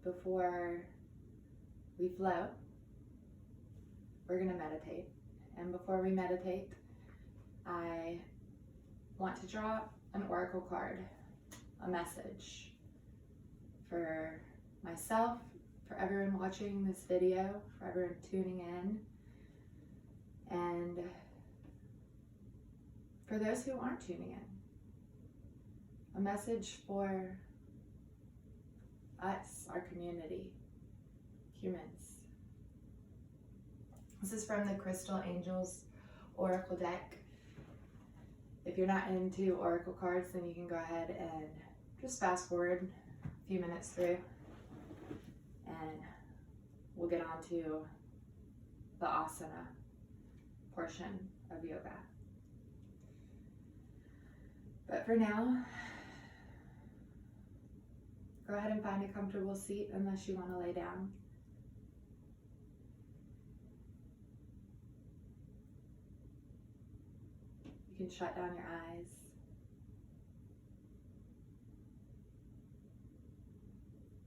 before we flow, we're going to meditate. And before we meditate, I want to draw an oracle card, a message for myself, for everyone watching this video, for everyone tuning in, and for those who aren't tuning in. A message for us, our community, humans. This is from the Crystal Angels Oracle deck. If you're not into oracle cards, then you can go ahead and just fast forward a few minutes through, and we'll get on to the asana portion of yoga. But for now, go ahead and find a comfortable seat unless you want to lay down. You can shut down your eyes.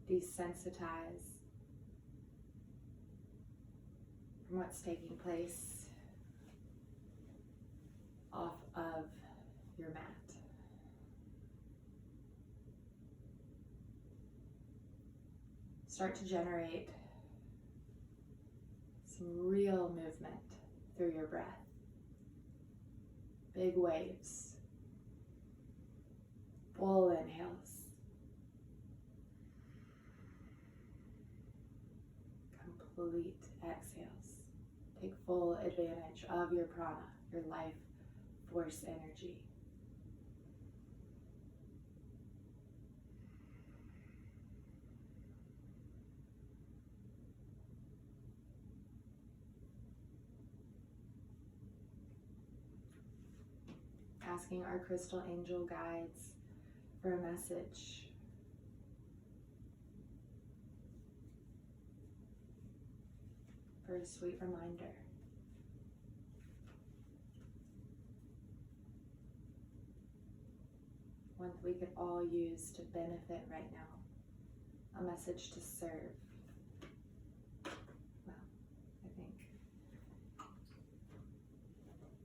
Desensitize from what's taking place off of your mat. Start to generate some real movement through your breath. Big waves, full inhales, complete exhales. Take full advantage of your prana, your life force energy. Asking our crystal angel guides for a message. For a sweet reminder. One we could all use to benefit right now. A message to serve. Well, I think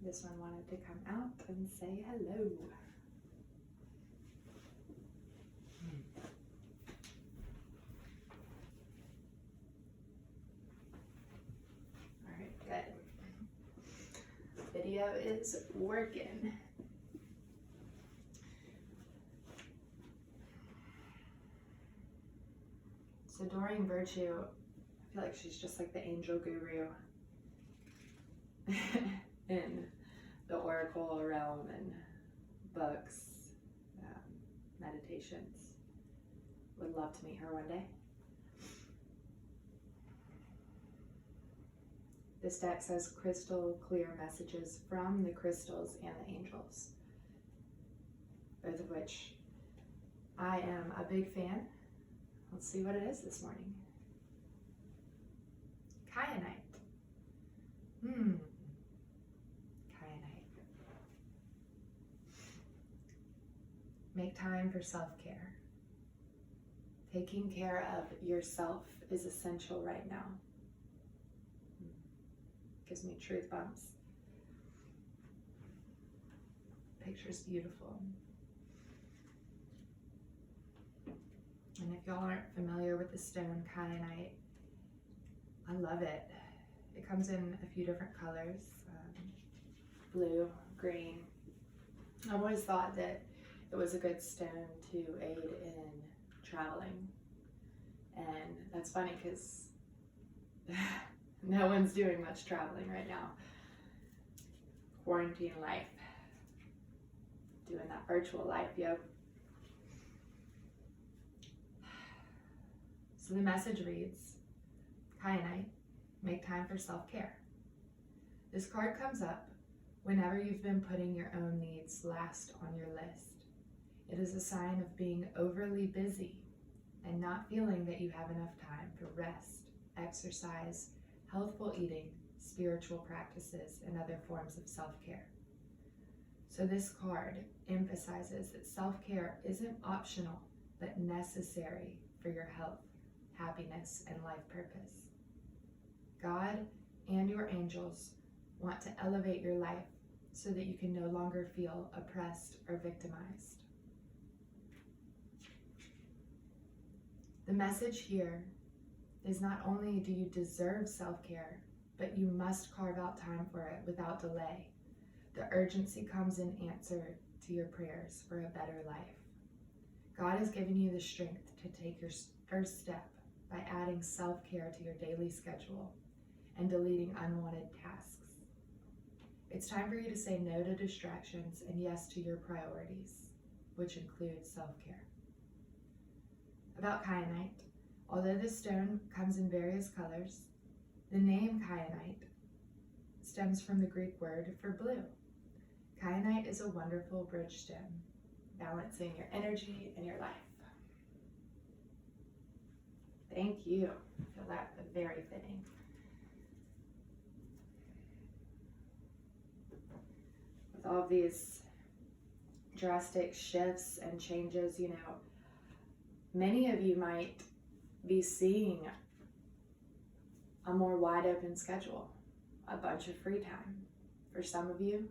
this one wanted to come out and say hello. All right, good. Video is working. So Doreen Virtue, I feel like she's just like the angel guru in the oracle realm and books, meditations. Would love to meet her one day. This deck says crystal clear messages from the crystals and the angels, both of which I am a big fan. Let's see what it is this morning. Kyanite. Kyanite. Make time for self-care. Taking care of yourself is essential right now. Gives me truth bumps. Picture's beautiful. And if y'all aren't familiar with the stone kyanite, I love it. It comes in a few different colors, blue, green. I've always thought that it was a good stone to aid in traveling. And that's funny because no one's doing much traveling right now. Quarantine life. Doing that virtual life, yo. So the message reads, Kyanite, make time for self-care. This card comes up whenever you've been putting your own needs last on your list. It is a sign of being overly busy and not feeling that you have enough time for rest, exercise, healthful eating, spiritual practices, and other forms of self-care. So this card emphasizes that self-care isn't optional, but necessary for your health, happiness, and life purpose. God and your angels want to elevate your life so that you can no longer feel oppressed or victimized. The message here is not only do you deserve self-care, but you must carve out time for it without delay. The urgency comes in answer to your prayers for a better life. God has given you the strength to take your first step by adding self-care to your daily schedule and deleting unwanted tasks. It's time for you to say no to distractions and yes to your priorities, which include self-care. About kyanite, although this stone comes in various colors, the name kyanite stems from the Greek word for blue. Kyanite is a wonderful bridge stone, balancing your energy and your life. Thank you. I feel that very fitting. With all of these drastic shifts and changes, many of you might be seeing a more wide open schedule, a bunch of free time. For some of you,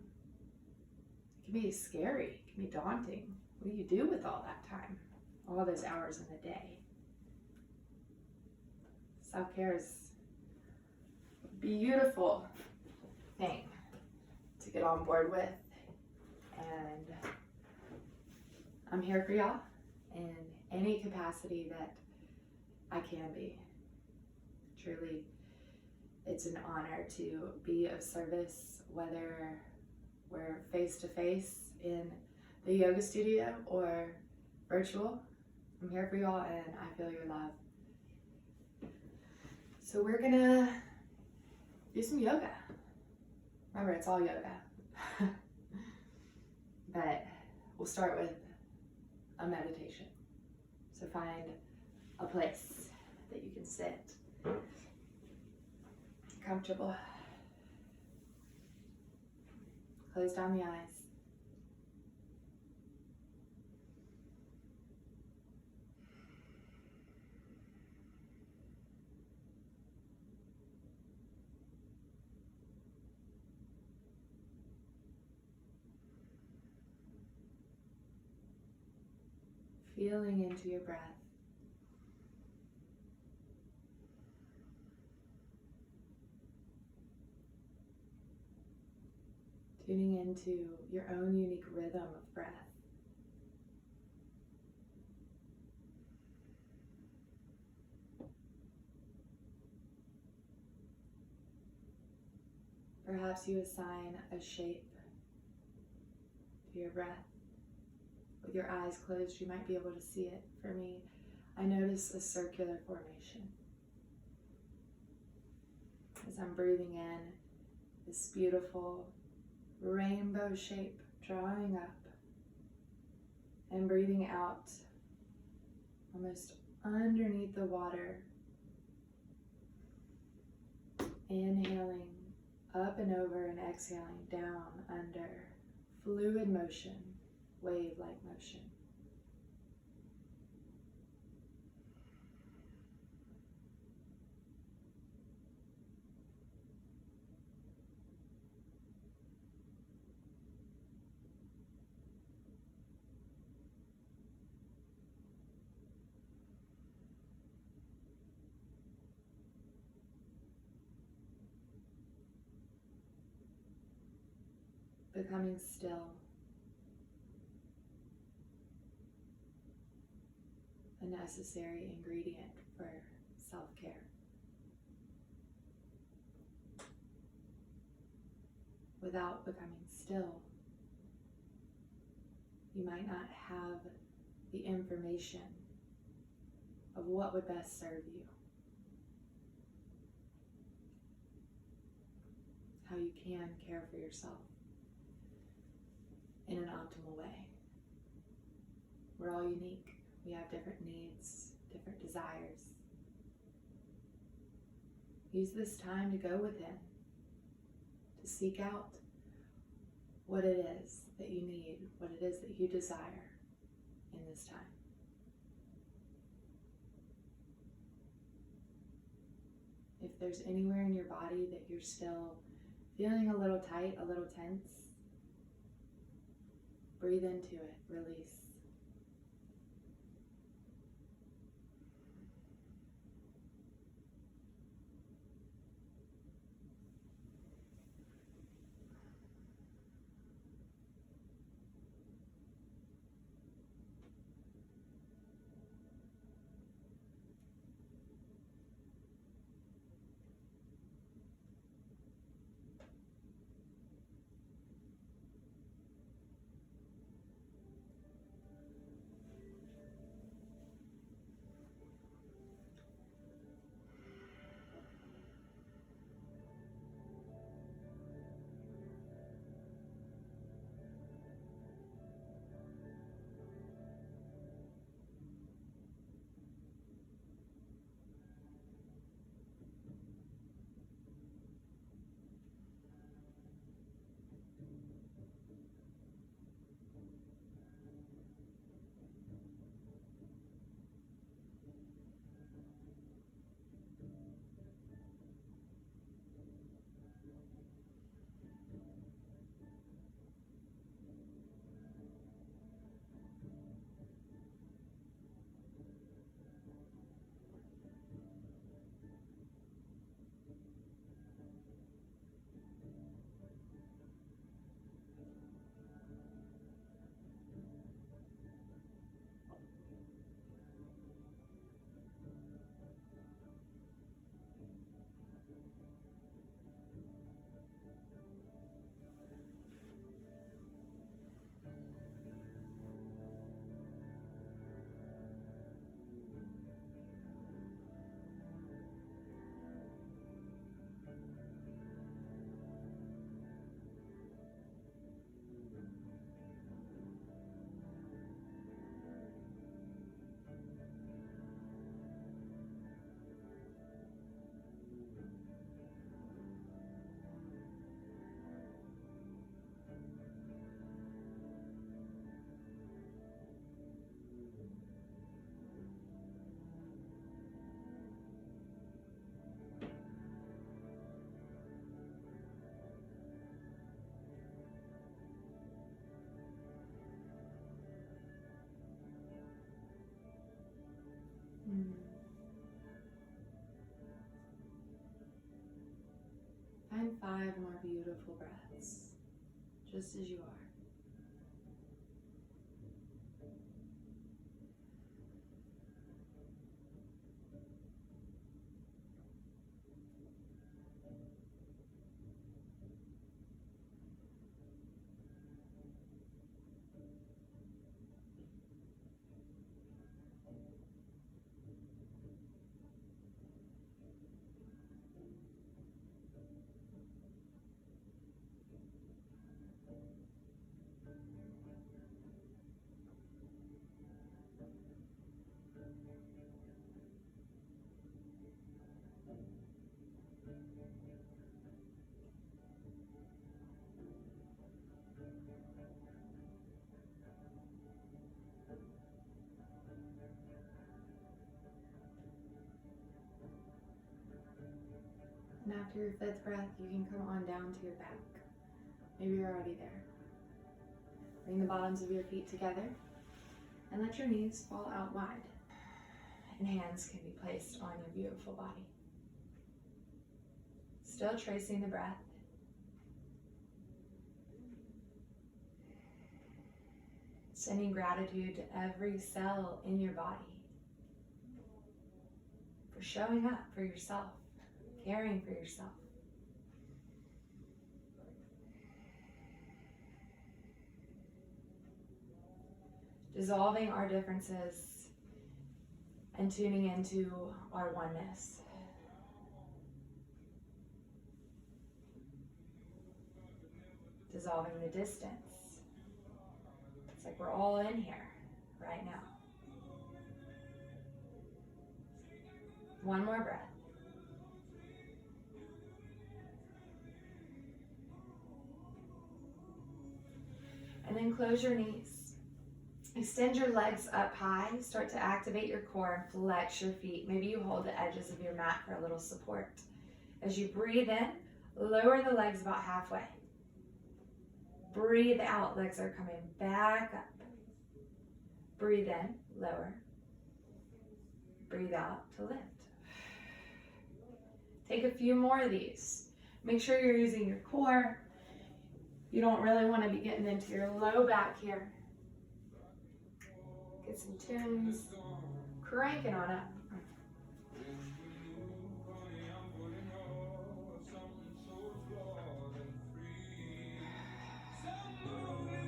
it can be scary, it can be daunting. What do you do with all that time, all those hours in the day? Self-care is a beautiful thing to get on board with, and I'm here for y'all in any capacity that I can be. Truly, it's an honor to be of service, whether we're face-to-face in the yoga studio or virtual. I'm here for y'all and I feel your love. So we're gonna do some yoga. Remember, it's all yoga. But we'll start with a meditation. So find a place that you can sit comfortable. Close down the eyes. Feeling into your breath. Tuning into your own unique rhythm of breath. Perhaps you assign a shape to your breath. With your eyes closed, you might be able to see it. For me, I notice a circular formation. As I'm breathing in, this beautiful rainbow shape drawing up, and breathing out almost underneath the water. Inhaling up and over and exhaling down under. Fluid motion, wave-like motion. Becoming still. A necessary ingredient for self-care. Without becoming still, you might not have the information of what would best serve you. How you can care for yourself in an optimal way. We're all unique. We have different needs, different desires. Use this time to go within, to seek out what it is that you need, what it is that you desire in this time. there's anywhere in your body that you're still feeling a little tight, a little tense, breathe into it, release. Find 5 more beautiful breaths, just as you are. And after your 5th breath, you can come on down to your back. Maybe you're already there. Bring the bottoms of your feet together and let your knees fall out wide. And hands can be placed on your beautiful body. Still tracing the breath. Sending gratitude to every cell in your body for showing up for yourself, caring for yourself. Dissolving our differences and tuning into our oneness. Dissolving the distance. It's like we're all in here right now. One more breath. And then close your knees. Extend your legs up high. Start to activate your core and flex your feet. Maybe you hold the edges of your mat for a little support. As you breathe in, lower the legs about halfway. Breathe out, legs are coming back up. Breathe in, lower. Breathe out to lift. Take a few more of these. Make sure you're using your core. You don't really want to be getting into your low back here. Get some tunes cranking on up.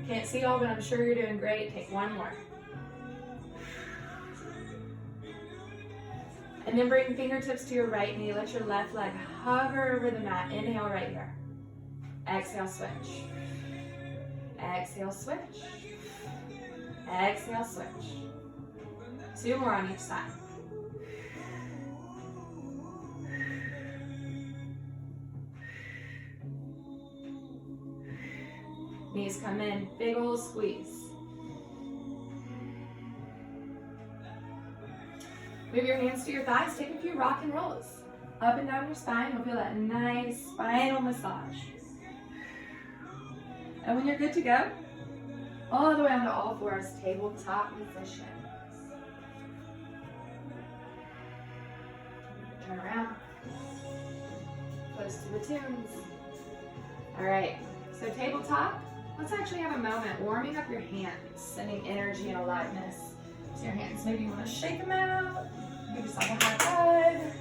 Can't see all, but I'm sure you're doing great. Take one more. And then bring fingertips to your right knee. Let your left leg hover over the mat. Inhale right here. Exhale, switch. Exhale, switch. Exhale, switch. 2 more on each side. Knees come in, big old squeeze. Move your hands to your thighs, take a few rock and rolls. Up and down your spine, you'll feel that nice spinal massage. And when you're good to go, all the way onto all fours, tabletop position. Turn around, close to the tunes. All right, so tabletop. Let's actually have a moment warming up your hands, sending energy and aliveness to your hands. Maybe you want to shake them out, give yourself a high five.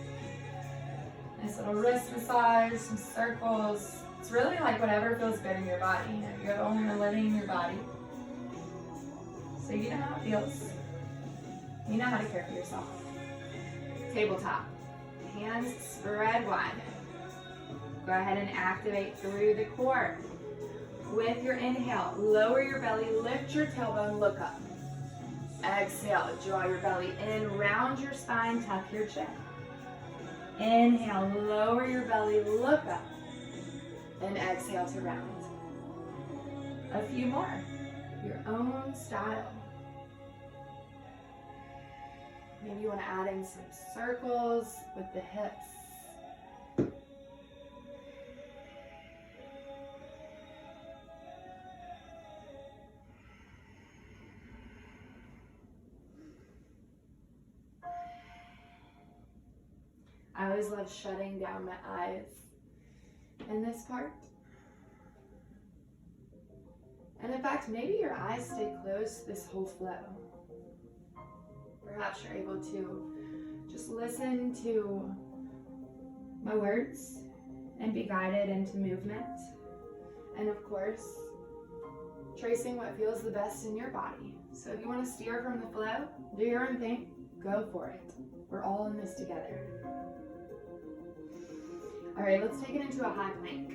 Nice little wrist massage, some circles. It's really like whatever feels good in your body. You know, you're the only one living in your body. So you know how it feels. You know how to care for yourself. Tabletop. Hands spread wide. Go ahead and activate through the core. With your inhale, lower your belly, lift your tailbone, look up. Exhale, draw your belly in, round your spine, tuck your chin. Inhale, lower your belly, look up. And exhale to round. A few more, your own style. Maybe you want to add in some circles with the hips. I always love shutting down my eyes in this part. And in fact, maybe your eyes stay closed this whole flow. Perhaps you're able to just listen to my words and be guided into movement. And of course, tracing what feels the best in your body. So if you want to steer from the flow, do your own thing, go for it. We're all in this together. All right, let's take it into a high plank.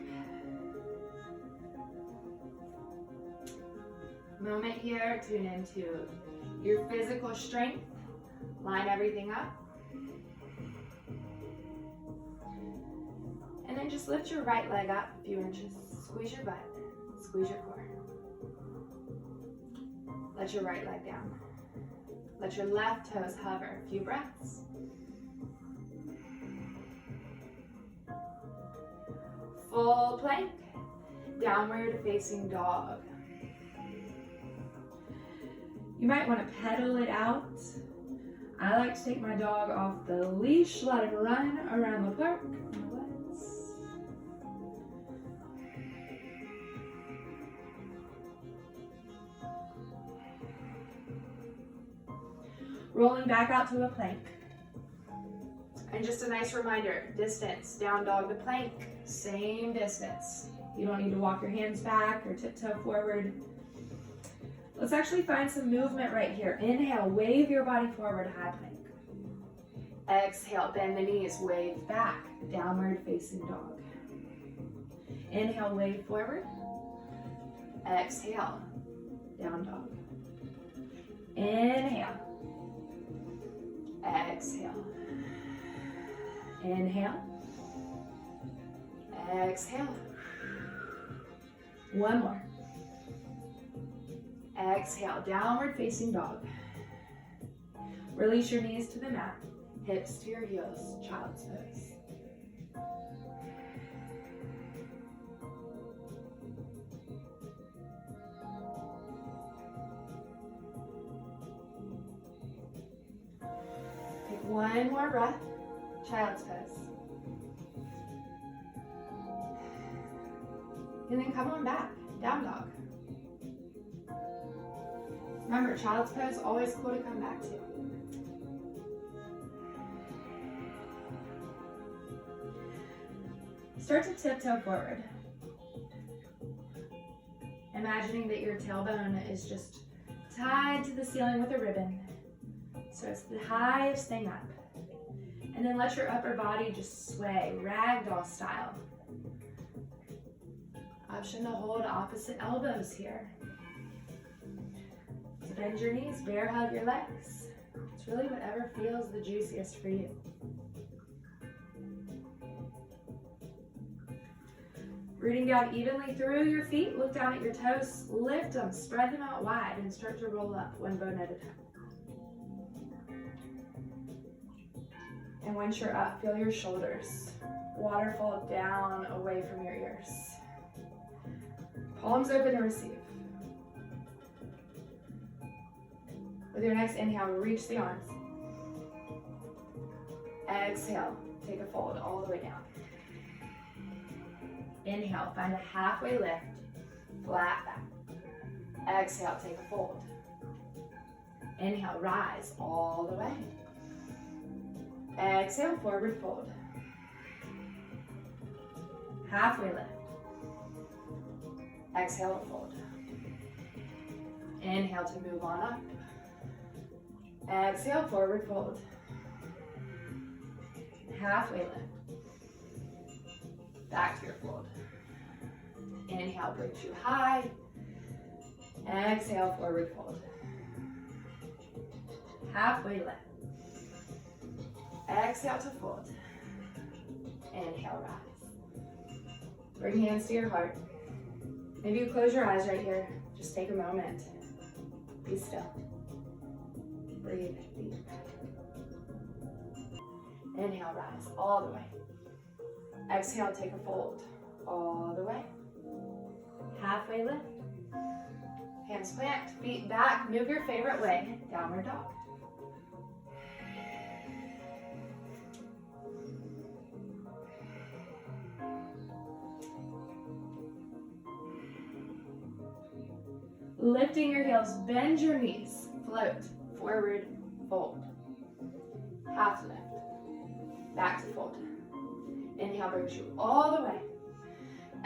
Moment here, tune into your physical strength. Line everything up. And then just lift your right leg up a few inches. Squeeze your butt, squeeze your core. Let your right leg down. Let your left toes hover. A few breaths. Full plank, downward facing dog. You might want to pedal it out. I like to take my dog off the leash, let him run around the park. Rolling back out to a plank. And just a nice reminder, distance, down dog to plank, same distance. You don't need to walk your hands back or tiptoe forward. Let's actually find some movement right here. Inhale, wave your body forward, high plank. Exhale, bend the knees, wave back, downward facing dog. Inhale, wave forward. Exhale, down dog. Inhale. Exhale. Inhale. Exhale. One more. Exhale, downward facing dog. Release your knees to the mat, hips to your heels, child's pose. One more breath, child's pose. And then come on back, down dog. Remember, child's pose, always cool to come back to. Start to tiptoe forward. Imagining that your tailbone is just tied to the ceiling with a ribbon. So it's the highest thing up. And then let your upper body just sway, ragdoll style. Option to hold opposite elbows here. So bend your knees, bear hug your legs. It's really whatever feels the juiciest for you. Rooting down evenly through your feet, look down at your toes, lift them, spread them out wide, and start to roll up one bone at a time. And once you're up, feel your shoulders waterfall down away from your ears. Palms open to receive. With your next inhale, reach the arms. Exhale, take a fold all the way down. Inhale, find a halfway lift, flat back. Exhale, take a fold. Inhale, rise all the way. Exhale, forward fold. Halfway lift. Exhale to fold. Inhale to move on up. Exhale, forward fold. Halfway lift. Back to your fold. Inhale, brings you high. Exhale, forward fold. Halfway lift. Exhale to fold. Inhale, rise. Bring hands to your heart. Maybe you close your eyes right here. Just take a moment. Be still. Breathe deep. Inhale, rise all the way. Exhale, take a fold all the way. Halfway lift. Hands plant, feet back. Move your favorite way, downward dog. Lifting your heels, bend your knees, float, forward, fold. Half lift, back to fold. Inhale brings you all the way.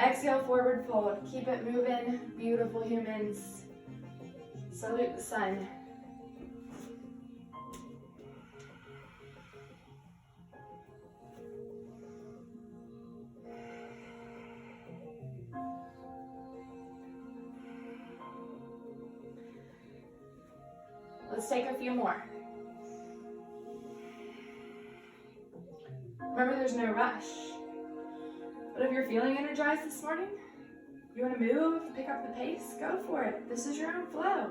Exhale, forward fold. Keep it moving, beautiful humans. Salute the sun. Let's take a few more. Remember, there's no rush. But if you're feeling energized this morning, you want to move, pick up the pace, go for it. This is your own flow.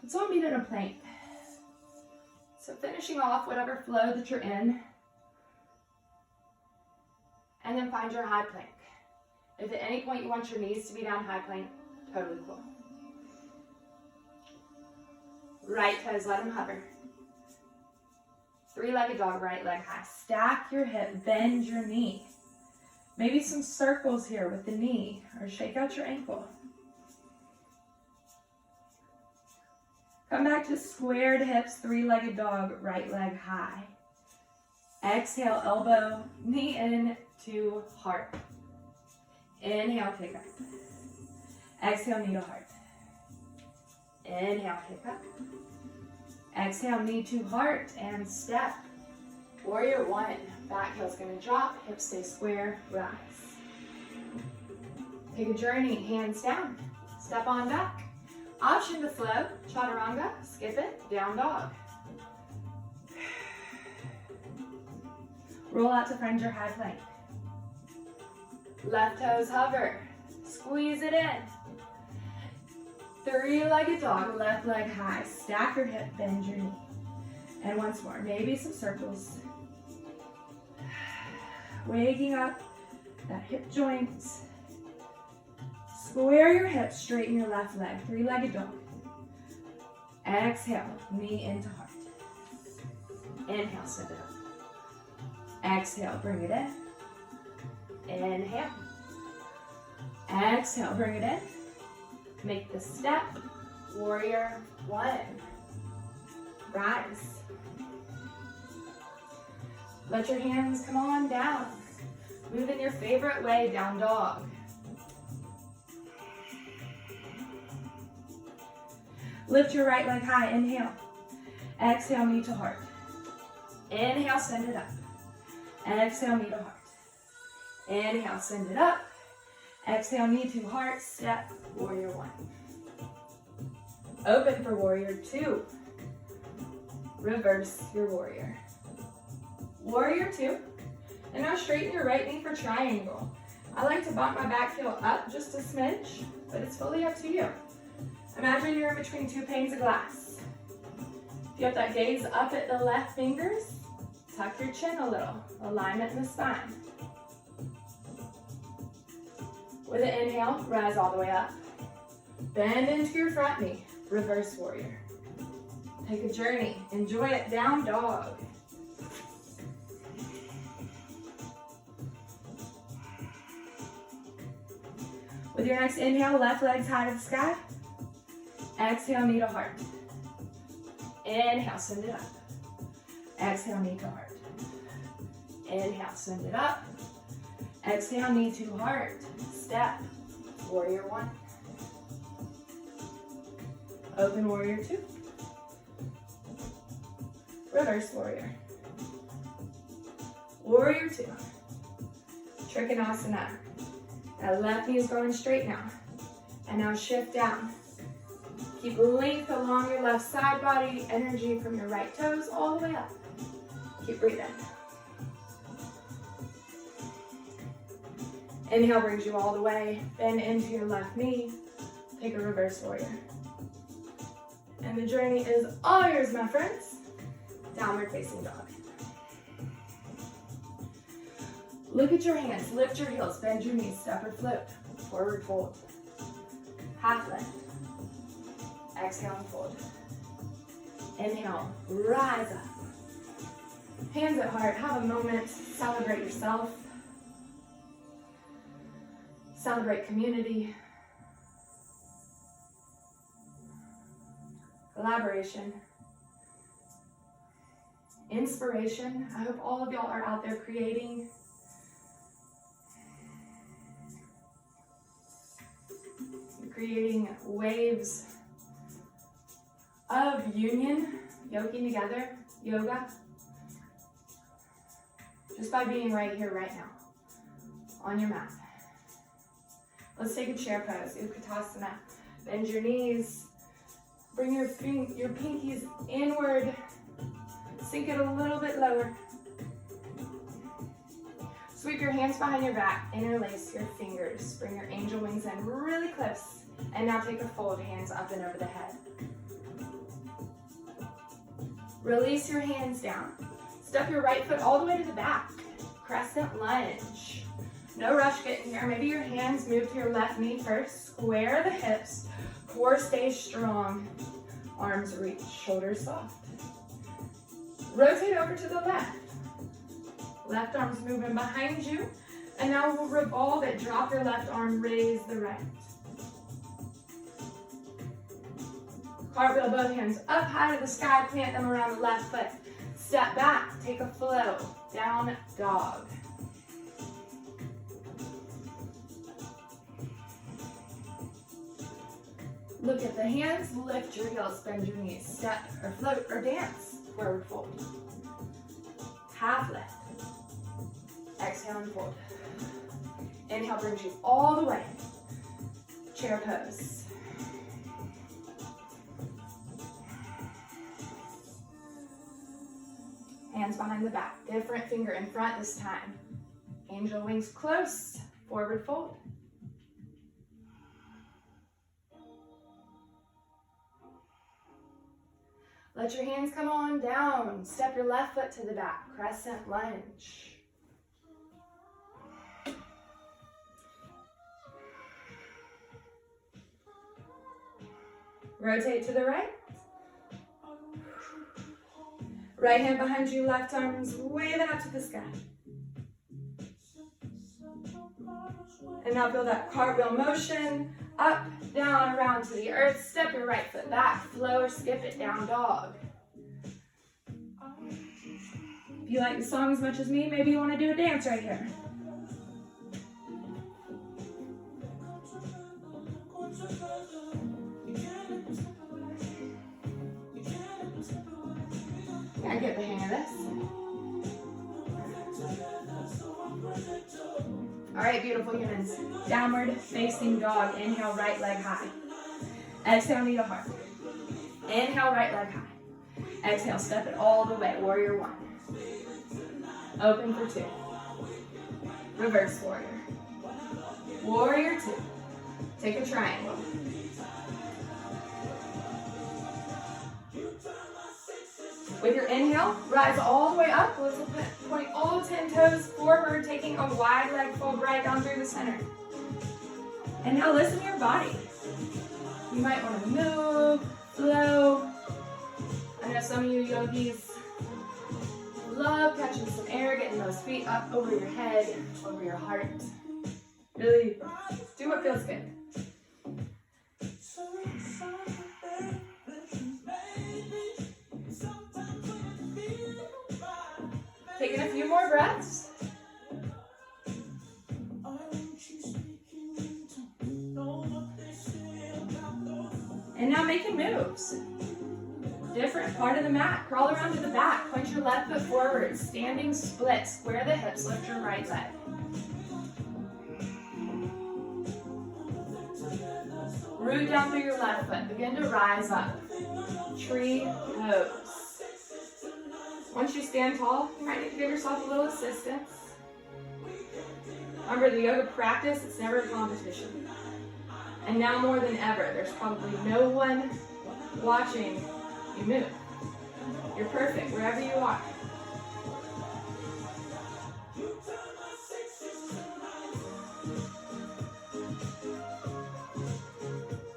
Let's all meet in a plank. So finishing off whatever flow that you're in, and then find your high plank. If at any point you want your knees to be down high plank, totally cool. Right toes, let them hover. Three-legged dog, right leg high. Stack your hip, bend your knee. Maybe some circles here with the knee, or shake out your ankle. Come back to squared hips, three-legged dog, right leg high. Exhale, elbow, knee in to heart. Inhale, kick up. Exhale, knee to heart. Inhale, kick up. Exhale, knee to heart and step. Warrior one. Back heel's gonna drop, hips stay square, rise. Take a journey, hands down. Step on back. Option to flow, chaturanga, skip it, down dog. Roll out to find your high plank. Left toes hover. Squeeze it in. Three-legged dog, left leg high. Stack your hip, bend your knee. And once more, maybe some circles. Waking up that hip joint. Square your hips, straighten your left leg. Three-legged dog. Exhale, knee into heart. Inhale, send it up. Exhale, bring it in. Inhale. Exhale, bring it in. Make the step. Warrior one. Rise. Let your hands come on down. Move in your favorite way, down dog. Lift your right leg high, inhale. Exhale, knee to heart. Inhale, send it up. Exhale, knee to heart. Inhale, send it up. Exhale, knee to heart, step, warrior one. Open for warrior two. Reverse your warrior. Warrior two. And now straighten your right knee for triangle. I like to bump my back heel up just a smidge, but it's fully up to you. Imagine you're in between two panes of glass. If you have that gaze up at the left fingers, tuck your chin a little, alignment in the spine. With an inhale, rise all the way up. Bend into your front knee, reverse warrior. Take a journey, enjoy it, down dog. With your next inhale, left leg's high to the sky. Exhale, knee to heart. Inhale, send it up. Exhale, knee to heart. Inhale, send it up. Exhale, knee to heart. Step, warrior one. Open warrior two. Reverse warrior. Warrior two. Trikonasana. That left knee is going straight now. And now shift down. Keep length along your left side body, energy from your right toes all the way up. Keep breathing. Inhale brings you all the way. Bend into your left knee. Take a reverse warrior. And the journey is all yours, my friends. Downward facing dog. Look at your hands, lift your heels, bend your knees, step or float. Forward fold. Half lift. Exhale and fold. Inhale, rise up. Hands at heart, have a moment, celebrate yourself. Celebrate community. Collaboration. Inspiration. I hope all of y'all are out there creating. Creating waves of union, yoking together, yoga, just by being right here, right now, on your mat. Let's take a chair pose, Utkatasana. Bend your knees, bring your pinkies inward, sink it a little bit lower. Sweep your hands behind your back, interlace your fingers, bring your angel wings in really close. And now take a fold, hands up and over the head. Release your hands down. Step your right foot all the way to the back. Crescent lunge. No rush getting here. Maybe your hands move to your left knee first. Square the hips. Core stays strong. Arms reach, shoulders soft. Rotate over to the left. Left arm's moving behind you. And now we'll revolve it. Drop your left arm, raise the right. Cartwheel both hands up high to the sky, plant them around the left foot. Step back, take a flow, down dog. Look at the hands, lift your heels, bend your knees, step or float or dance, forward fold. Half lift. Exhale and fold. Inhale brings you all the way. Chair pose. Hands behind the back, different finger in front this time. Angel wings close, forward fold. Let your hands come on down. Step your left foot to the back. Crescent lunge. Rotate to the right. Right hand behind you, left arm's waving up to the sky. And now feel that cartwheel motion. Up, down, around to the earth. Step your right foot back. Flow or skip it, down dog. If you like the song as much as me, maybe you want to do a dance right here. Yeah, get the hang of this. All right, beautiful humans. Downward facing dog. Inhale, right leg high. Exhale, knee to heart. Inhale, right leg high. Exhale, step it all the way. Warrior one. Open for two. Reverse warrior. Warrior two. Take a triangle. With your inhale, rise all the way up. Let's point all 10 toes forward, taking a wide leg fold right down through the center. And now listen to your body. You might want to move, flow. I know some of you yogis love catching some air, getting those feet up over your head, over your heart. Really do what feels good. Taking a few more breaths. And now making moves. Different part of the mat. Crawl around to the back. Point your left foot forward. Standing split. Square the hips. Lift your right leg. Root down through your left foot. Begin to rise up. Tree pose. Once you stand tall, you might need to give yourself a little assistance. Remember, the yoga practice, it's never a competition. And now more than ever, there's probably no one watching you move. You're perfect wherever you are.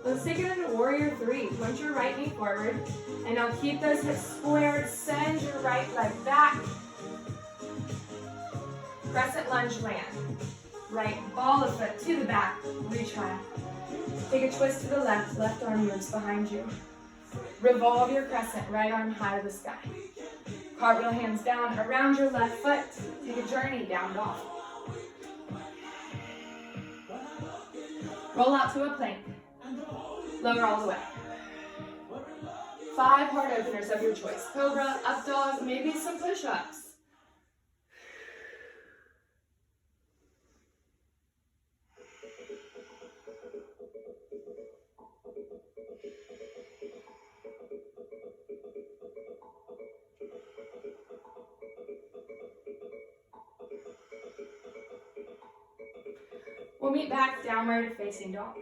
Let's take it into warrior three. Point your right knee forward. And now keep those hips squared. Send your right leg back. Crescent lunge land. Right ball of foot to the back. Reach high. Take a twist to the left. Left arm moves behind you. Revolve your crescent. Right arm high to the sky. Cartwheel hands down around your left foot. Take a journey down dog. Roll out to a plank. Lower all the way. 5 heart openers of your choice. Cobra, up dog, maybe some push-ups. We'll meet back downward facing dog.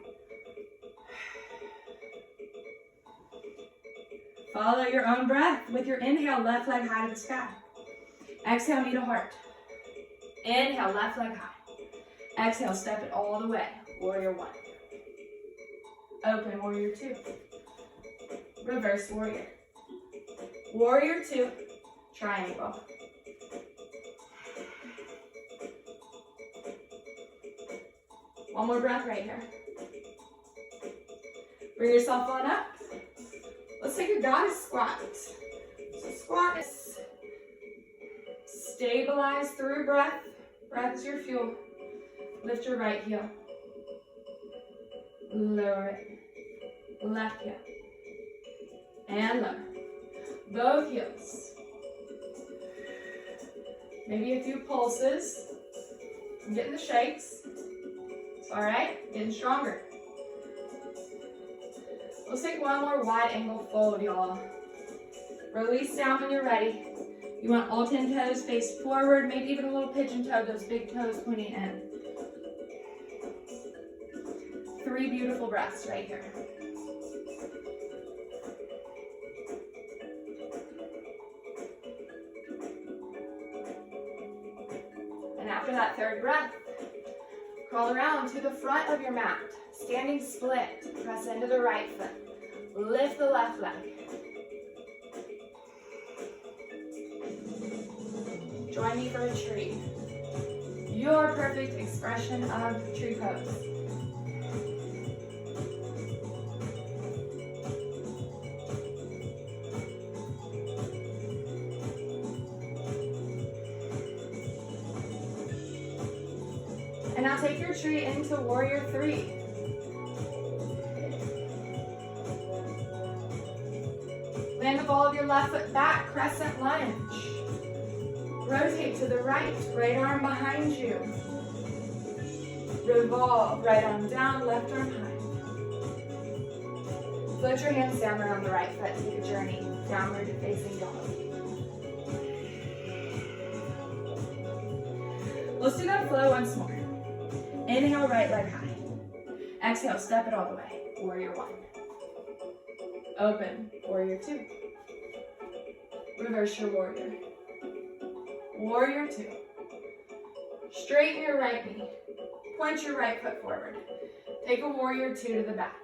Follow your own breath. With your inhale, left leg high to the sky. Exhale, knee to heart. Inhale, left leg high. Exhale, step it all the way. Warrior one. Open, warrior two. Reverse warrior. Warrior two. Triangle. One more breath right here. Bring yourself on up. Let's take a goddess squat. So squat is stabilize through breath. Breath is your fuel. Lift your right heel. Lower it. Left heel. And lower. Both heels. Maybe a few pulses. I'm getting the shakes. It's all right. Getting stronger. Let's take one more wide angle fold, y'all. Release down when you're ready. You want all 10 toes face forward, maybe even a little pigeon toe, those big toes pointing in. 3 beautiful breaths right here. that third breath. Crawl around to the front of your mat. Standing split. Press into the right foot. Lift the left leg. Join me for a tree. Your perfect expression of tree pose. And now take your tree into warrior three. Land the ball of your left foot back, crescent lunge. Rotate to the right, right arm behind you. Revolve, right arm down, left arm high. Float your hands down around the right foot, take a journey, downward facing dog. Let's do that flow once more. Inhale, right leg high. Exhale, step it all the way, warrior one. Open, warrior two. Reverse your warrior. Warrior two. Straighten your right knee. Point your right foot forward. Take a warrior two to the back.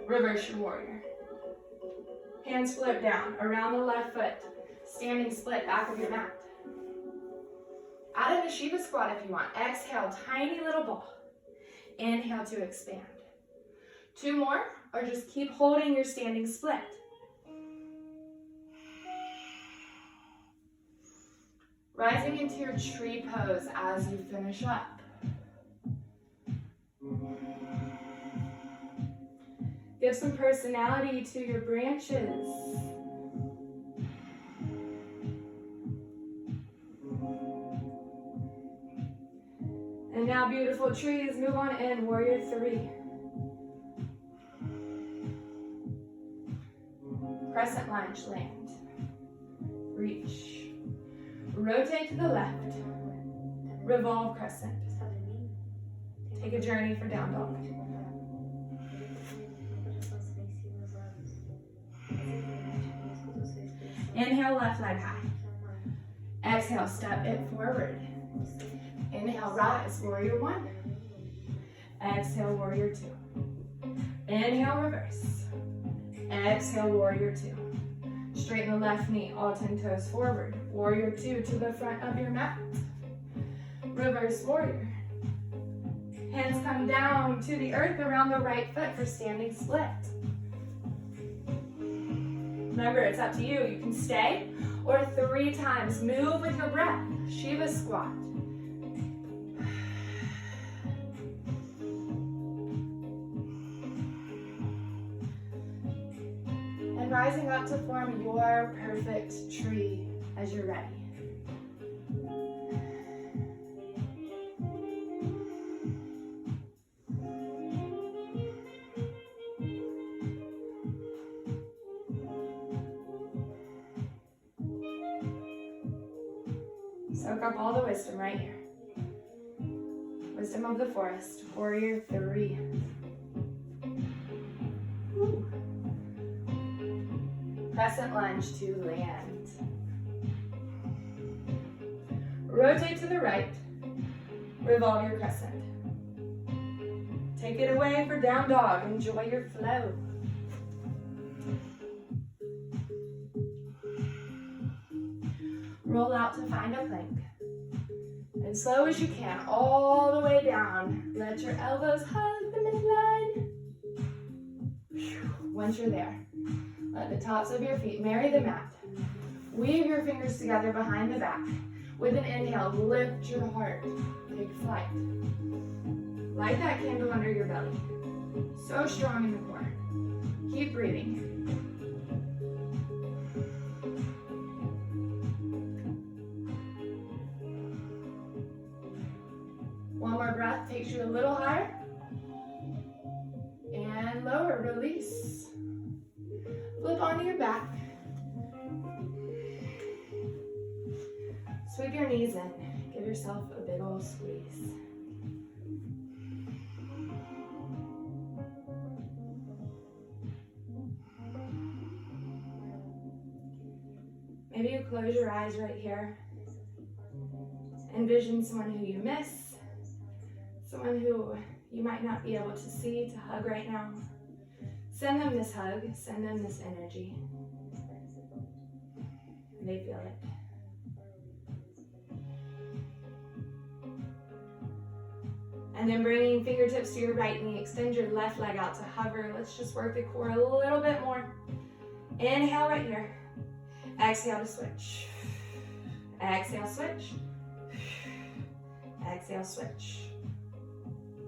Reverse your warrior. Hands float down around the left foot. Standing split back of your mat. Out of a Shiva squat if you want. Exhale, tiny little ball. Inhale to expand. Two more, or just keep holding your standing split. Rising into your tree pose as you finish up. Give some personality to your branches. And now, beautiful trees, move on in, warrior three. Crescent lunge, land. Reach. Rotate to the left. Revolve crescent. Take a journey for down dog. Inhale, left leg high. Exhale, step it forward. Inhale, rise, warrior one. Exhale, warrior two. Inhale, reverse. Exhale, warrior two. Straighten the left knee, all 10 toes forward. Warrior two to the front of your mat. Reverse warrior. Hands come down to the earth around the right foot for standing split. Remember, it's up to you. You can stay or 3 times. Move with your breath. Shiva squat. And rising up to form your perfect tree as you're ready. Soak up all the wisdom right here. Wisdom of the forest, warrior three. Ooh. Crescent lunge to land. Rotate to the right. Revolve your crescent. Take it away for down dog. Enjoy your flow. Roll out to find a plank. And slow as you can, all the way down. Let your elbows hug the midline. Once you're there, let the tops of your feet marry the mat. Weave your fingers together behind the back. With an inhale, lift your heart. Take flight. Light that candle under your belly. So strong in the core. Keep breathing. One more breath takes you a little higher. And lower, release. Flip onto your back. Sweep your knees in. Give yourself a big old squeeze. Maybe you close your eyes right here Envision someone who you miss, someone who you might not be able to see, to hug right now. Send them this hug, send them this energy. They feel it. And then bringing fingertips to your right knee, extend your left leg out to hover. Let's just work the core a little bit more. Inhale right here. Exhale to switch. Exhale, switch. Exhale, switch.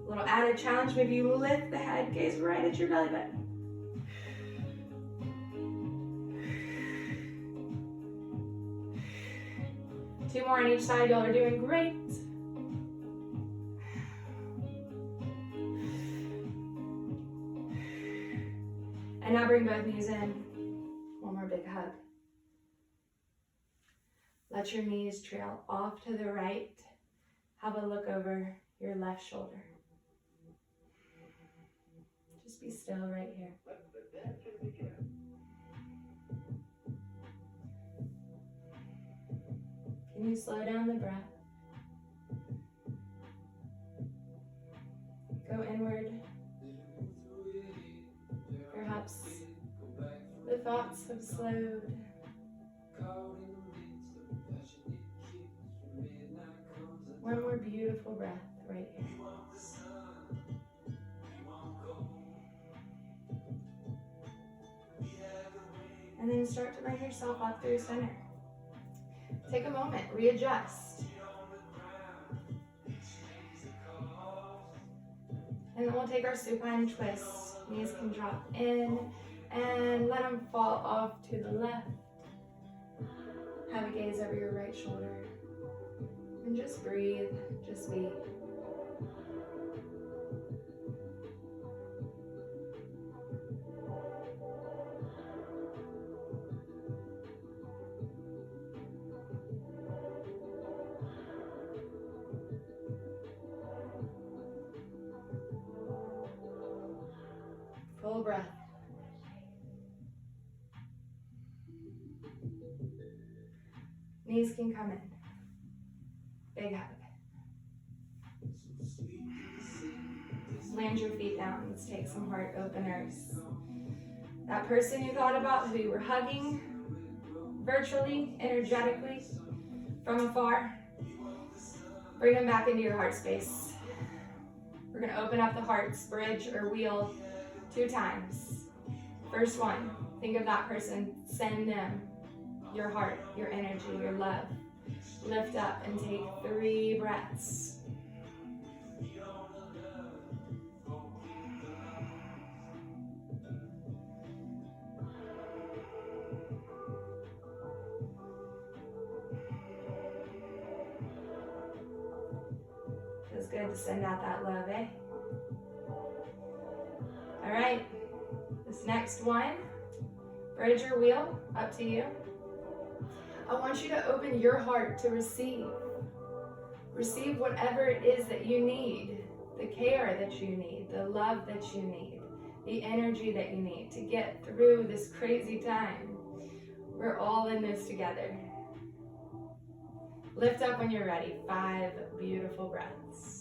A little added challenge, maybe you lift the head, gaze right at your belly button. Two more on each side, y'all are doing great. And now bring both knees in. One more big hug. Let your knees trail off to the right. Have a look over your left shoulder. Just be still right here. Can you slow down the breath? Go inward. Perhaps the thoughts have slowed. One more beautiful breath right here. And then start to bring yourself up through center. Take a moment, readjust. And then we'll take our supine twist. Knees can drop in and let them fall off to the left. Have a gaze over your right shoulder. And just breathe, just be. Full breath. Knees can come in. Big hug. Land your feet down. Let's take some heart openers. That person you thought about, who you were hugging, virtually, energetically, from afar, bring them back into your heart space. We're going to open up the hearts, bridge or wheel 2 times. First one, think of that person, send them your heart, your energy, your love. Lift up and take 3 breaths. Feels good to send out that love, eh? All right, this next one, bridge or wheel, up to you. I want you to open your heart to receive. Receive whatever it is that you need, the care that you need, the love that you need, the energy that you need to get through this crazy time. We're all in this together. Lift up when you're ready. 5 beautiful breaths.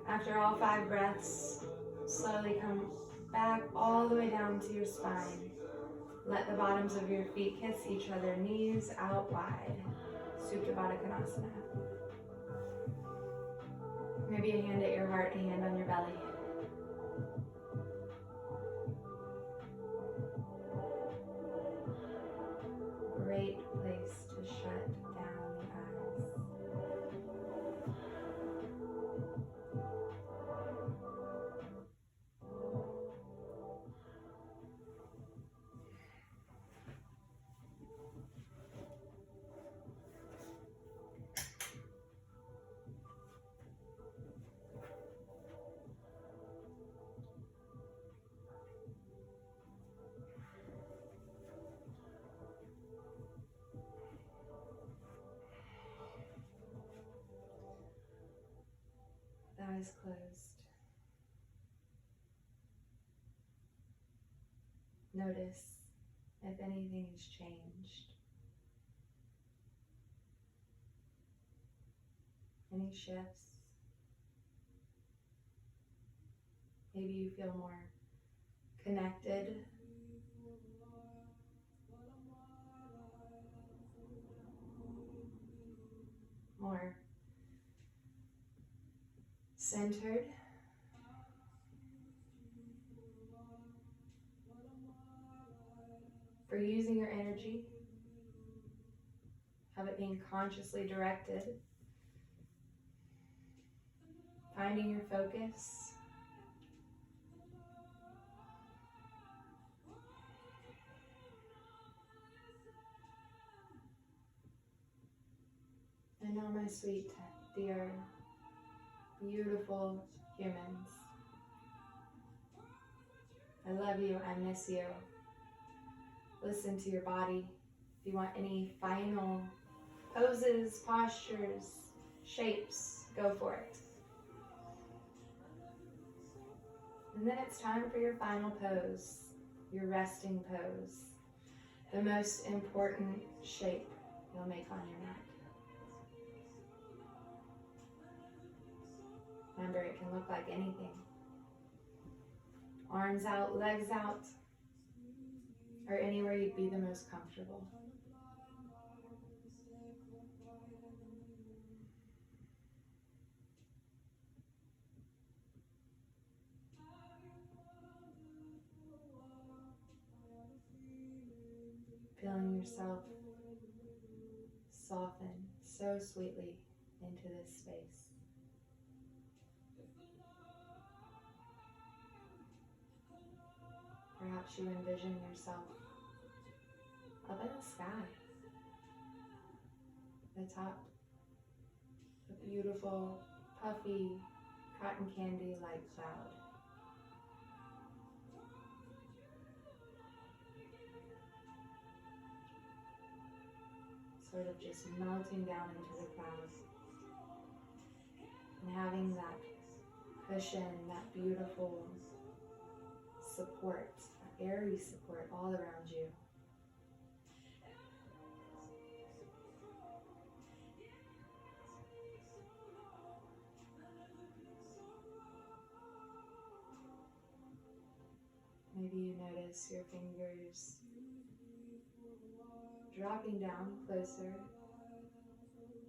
After all 5 breaths, slowly come back all the way down to your spine. Let the bottoms of your feet kiss each other, knees out wide. Supta Baddha Konasana. Maybe a hand at your heart, a hand on your belly. Great place to shut down the eyes. eyes closed. Notice if anything has changed. Any shifts? Maybe you feel more connected. More centered. For using your energy, have it being consciously directed. Finding your focus. And now, my sweet, dear, beautiful humans, I love you, I miss you. Listen to your body. If you want any final poses, postures, shapes, go for it. And then it's time for your final pose, your resting pose, the most important shape you'll make on your mat. Remember, it can look like anything. Arms out, legs out, or anywhere you'd be the most comfortable. Feeling yourself soften so sweetly into this space. Perhaps you envision yourself up in the sky, atop a beautiful, puffy, cotton candy-like cloud. Sort of just melting down into the clouds and having that cushion, that beautiful support, that airy support all around you. Maybe you notice your fingers dropping down closer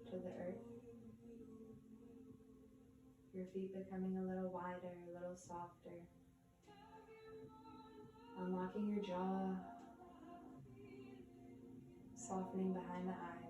to the earth. Your feet becoming a little wider, a little softer. Unlocking your jaw, softening behind the eyes.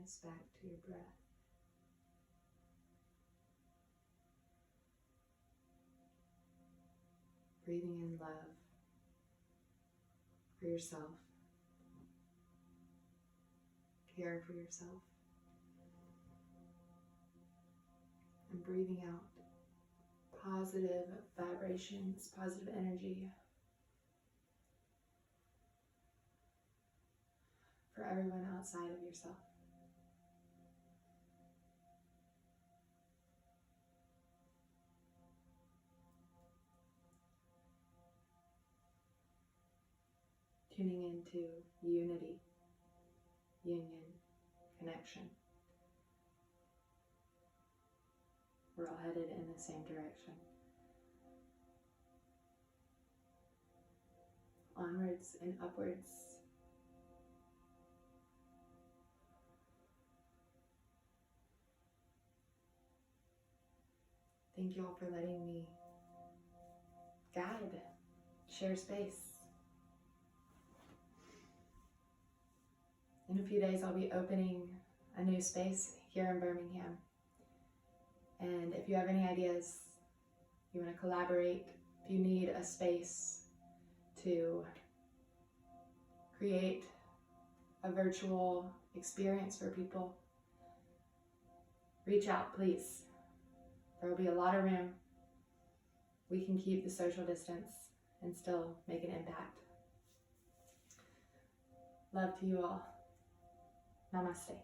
awareness back to your breath. Breathing in love for yourself, care for yourself, and breathing out positive vibrations, positive energy for everyone outside of yourself. Tuning into unity, union, connection. We're all headed in the same direction. Onwards and upwards. Thank you all for letting me guide, share space. In a few days, I'll be opening a new space here in Birmingham. And if you have any ideas, you want to collaborate, if you need a space to create a virtual experience for people, reach out, please. There will be a lot of room. We can keep the social distance and still make an impact. Love to you all. Namaste.